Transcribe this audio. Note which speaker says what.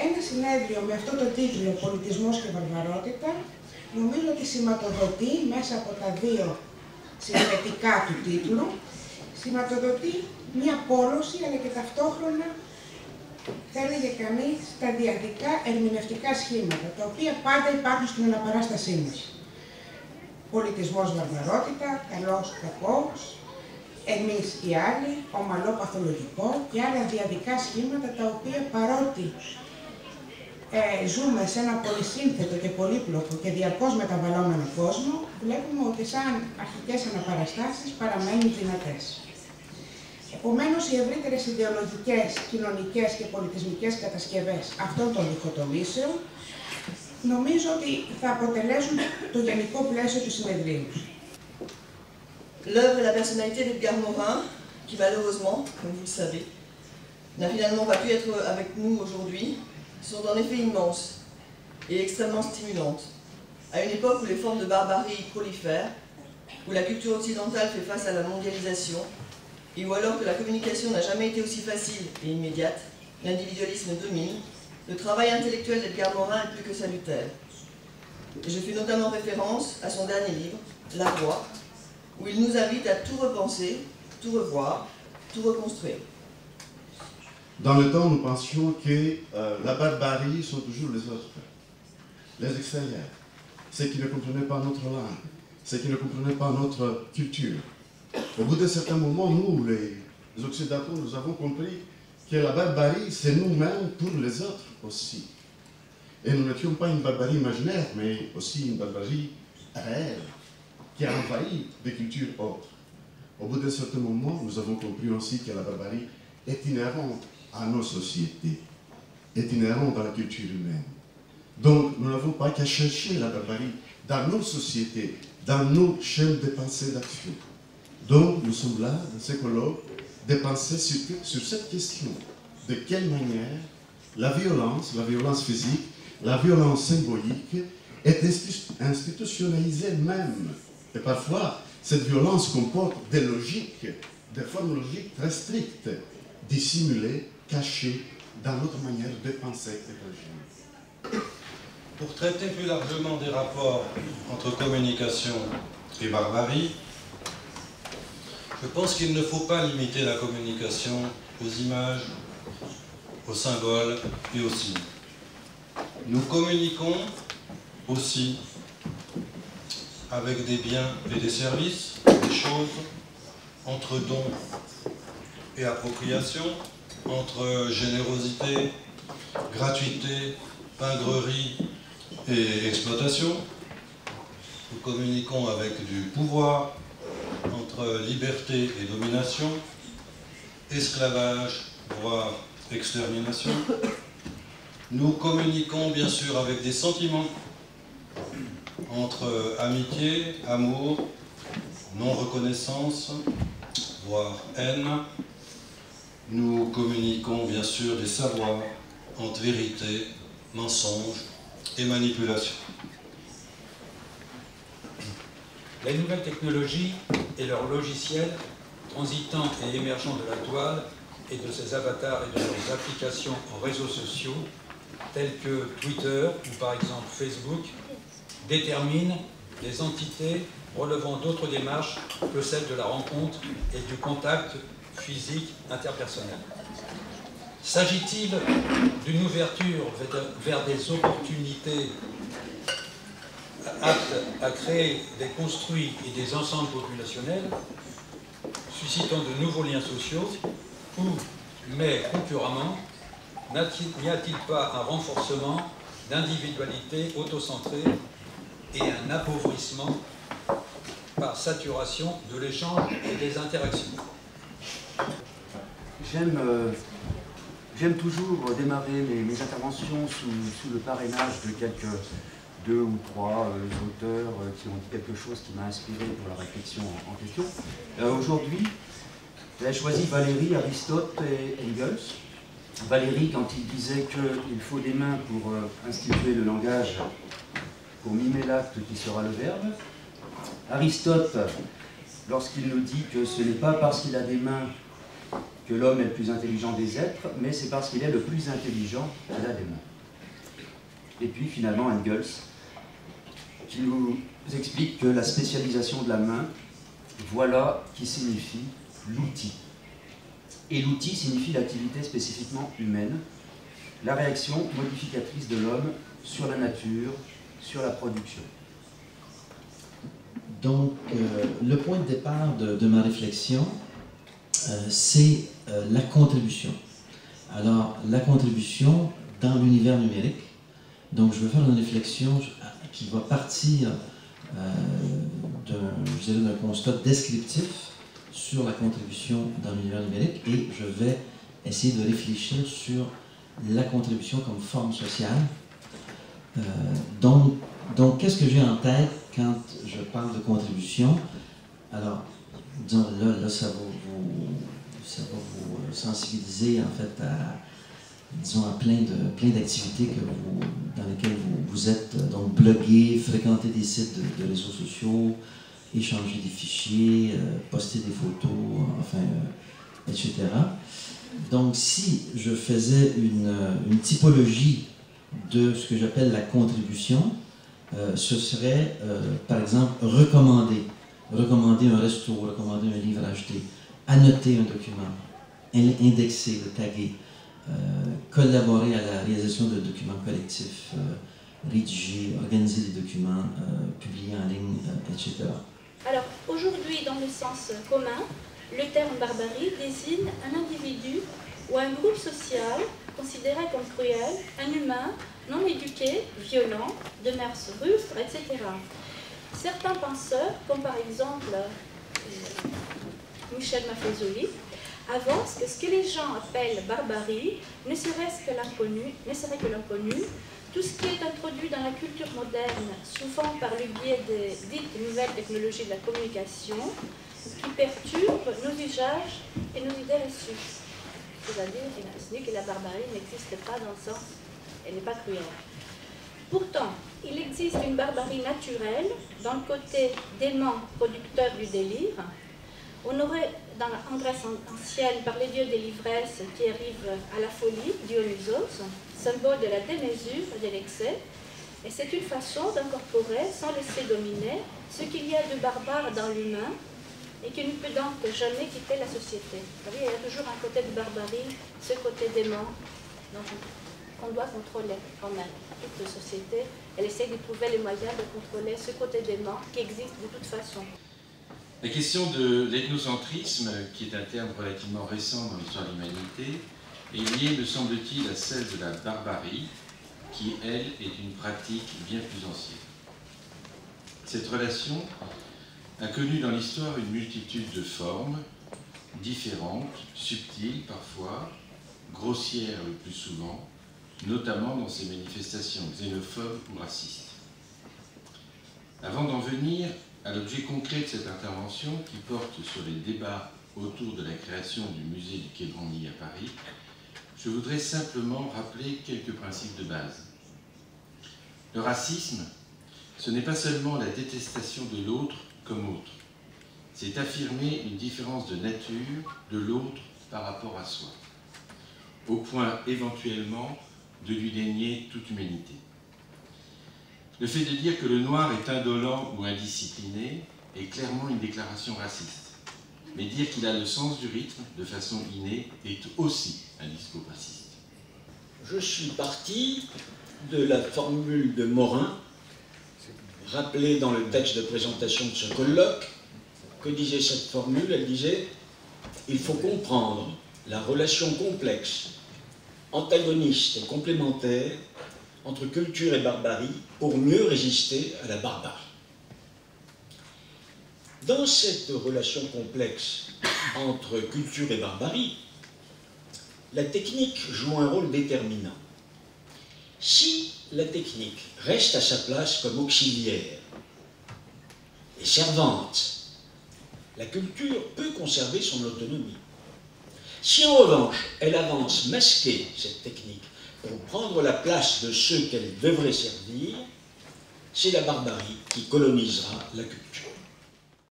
Speaker 1: Ένα συνέδριο με αυτό το τίτλο «Πολιτισμός και βαρβαρότητα» νομίζω ότι σηματοδοτεί μέσα από τα δύο συνθετικά του τίτλου, σηματοδοτεί μια πόλωση αλλά και ταυτόχρονα, θα έλεγε κανείς, σταδιακικά ερμηνευτικά σχήματα, τα οποία πάντα υπάρχουν στην αναπαράστασή μας. Πολιτισμός, βαρβαρότητα, καλός, κακός, εμείς οι άλλοι, ομαλό, παθολογικό και άλλα διαδικά σχήματα, τα οποία παρότι ζούμε σε ένα πολυσύνθετο και πολύπλοκο και διαρκώς μεταβαλλόμενο κόσμο, βλέπουμε ότι σαν αρχικές αναπαραστάσεις παραμένουν δυνατές. Επομένως, οι ευρύτερες ιδεολογικές, κοινωνικές και πολιτισμικές κατασκευές αυτών των διχοτομήσεων νομίζω ότι θα αποτελέσουν το γενικό πλαίσιο του συνεδρίου.
Speaker 2: L'œuvre et la personnalité d'Edgar Morin, qui malheureusement, comme vous le savez, n'a finalement pas pu être avec nous aujourd'hui, sont en effet immenses et extrêmement stimulantes. À une époque où les formes de barbarie prolifèrent, où la culture occidentale fait face à la mondialisation, et où alors que la communication n'a jamais été aussi facile et immédiate, l'individualisme domine, le travail intellectuel d'Edgar Morin est plus que salutaire. Et je fais notamment référence à son dernier livre, La Voix, où il nous invite à tout repenser, tout revoir, tout reconstruire.
Speaker 3: Dans le temps, nous pensions que la barbarie sont toujours les autres, les extérieurs, ceux qui ne comprenaient pas notre langue, ceux qui ne comprenaient pas notre culture. Au bout d'un certain moment, nous, les Occidentaux, nous avons compris que la barbarie, c'est nous-mêmes pour les autres aussi. Et nous n'étions pas une barbarie imaginaire, mais aussi une barbarie réelle, qui a envahi des cultures autres. Au bout d'un certain moment, nous avons compris aussi que la barbarie est inhérente à nos sociétés, est inhérente à la culture humaine. Donc, nous n'avons pas qu'à chercher la barbarie dans nos sociétés, dans nos chaînes de pensée d'action. Donc, nous sommes là, dans ce colloque, de penser sur cette question. De quelle manière la violence physique, la violence symbolique est institutionnalisée même. Et parfois, cette violence comporte des logiques, des formes logiques très strictes, dissimulées, cachées dans notre manière de penser et d'agir.
Speaker 4: Pour traiter plus largement des rapports entre communication et barbarie, je pense qu'il ne faut pas limiter la communication aux images, aux symboles et aux signes. Nous communiquons aussi avec des biens et des services, des choses, entre dons et appropriation, entre générosité, gratuité, pingrerie et exploitation. Nous communiquons avec du pouvoir, entre liberté et domination, esclavage, voire extermination. Nous communiquons bien sûr avec des sentiments, entre amitié, amour, non-reconnaissance, voire haine. Nous communiquons bien sûr des savoirs entre vérité, mensonge et manipulation.
Speaker 5: Les nouvelles technologies et leurs logiciels transitant et émergeant de la toile et de ses avatars et de leurs applications aux réseaux sociaux, tels que Twitter ou par exemple Facebook, déterminent des entités relevant d'autres démarches que celles de la rencontre et du contact physique interpersonnel. S'agit-il d'une ouverture vers des opportunités aptes à créer des construits et des ensembles populationnels, suscitant de nouveaux liens sociaux, ou, mais concurremment, n'y a-t-il pas un renforcement d'individualité autocentrée et un appauvrissement par saturation de l'échange et des interactions?
Speaker 6: J'aime toujours démarrer mes interventions sous le parrainage de quelques 2 ou 3 auteurs qui ont dit quelque chose qui m'a inspiré pour la réflexion en question. Aujourd'hui, j'ai choisi Valéry, Aristote et Engels. Valéry, quand il disait qu'il faut des mains pour instituer le langage, pour mimer l'acte qui sera le verbe. Aristote, lorsqu'il nous dit que ce n'est pas parce qu'il a des mains que l'homme est le plus intelligent des êtres, mais c'est parce qu'il est le plus intelligent qu'il a des mains. Et puis finalement Engels, qui nous explique que la spécialisation de la main, voilà qui signifie l'outil. Et l'outil signifie l'activité spécifiquement humaine, la réaction modificatrice de l'homme sur la nature, sur la production.
Speaker 7: Donc, le point de départ de ma réflexion, c'est la contribution. Alors, la contribution dans l'univers numérique. Donc, je veux faire une réflexion qui va partir d'un constat descriptif sur la contribution dans l'univers numérique et je vais essayer de réfléchir sur la contribution comme forme sociale. Donc qu'est-ce que j'ai en tête quand je parle de contribution? Alors, disons, là ça va vous sensibiliser en fait à, disons, à plein d'activités dans lesquelles vous êtes, donc bloguer, fréquenter des sites de réseaux sociaux, échanger des fichiers, poster des photos, enfin, etc. Donc si je faisais une typologie de ce que j'appelle la contribution, ce serait, par exemple, recommander un resto, recommander un livre à acheter, annoter un document, indexer, le taguer, collaborer à la réalisation de documents collectifs, rédiger, organiser des documents, publier en ligne, etc.
Speaker 8: Alors, aujourd'hui, dans le sens commun, le terme barbarie désigne un individu ou un groupe social considéré comme cruel, inhumain, non éduqué, violent, de mœurs rustres, etc. Certains penseurs, comme par exemple Michel Maffezoli, avancent que ce que les gens appellent barbarie ne serait que l'inconnu, tout ce qui est introduit dans la culture moderne, souvent par le biais des dites nouvelles technologies de la communication, qui perturbent nos usages et nos idées reçues. C'est-à-dire que la barbarie n'existe pas dans le sens, elle n'est pas cruelle. Pourtant, il existe une barbarie naturelle dans le côté dément producteur du délire. On aurait, en Grèce ancienne, par les dieux des livresses qui arrivent à la folie, Dionysos, symbole de la démesure et de l'excès, et c'est une façon d'incorporer, sans laisser dominer, ce qu'il y a de barbare dans l'humain, et qui ne peut donc jamais quitter la société. Vous savez, il y a toujours un côté de barbarie, ce côté dément, donc qu'on doit contrôler quand même. Toute société, elle essaie de trouver les moyens de contrôler ce côté dément qui existe de toute façon.
Speaker 9: La question de l'ethnocentrisme, qui est un terme relativement récent dans l'histoire de l'humanité, est liée, me semble-t-il, à celle de la barbarie, qui, elle, est une pratique bien plus ancienne. Cette relation a connu dans l'histoire une multitude de formes, différentes, subtiles parfois, grossières le plus souvent, notamment dans ses manifestations xénophobes ou racistes. Avant d'en venir à l'objet concret de cette intervention qui porte sur les débats autour de la création du musée du Quai Branly à Paris, je voudrais simplement rappeler quelques principes de base. Le racisme, ce n'est pas seulement la détestation de l'autre comme autre, c'est affirmer une différence de nature de l'autre par rapport à soi, au point éventuellement de lui dénier toute humanité. Le fait de dire que le noir est indolent ou indiscipliné est clairement une déclaration raciste. Mais dire qu'il a le sens du rythme de façon innée est aussi un discours raciste.
Speaker 10: Je suis parti de la formule de Morin, rappelée dans le texte de présentation de ce colloque. Que disait cette formule? Elle disait « Il faut comprendre la relation complexe, antagoniste et complémentaire entre culture et barbarie pour mieux résister à la barbarie. » Dans cette relation complexe entre culture et barbarie, la technique joue un rôle déterminant. Si la technique reste à sa place comme auxiliaire et servante, la culture peut conserver son autonomie. Si en revanche elle avance masquée, cette technique, pour prendre la place de ceux qu'elle devrait servir, c'est la barbarie qui colonisera la culture.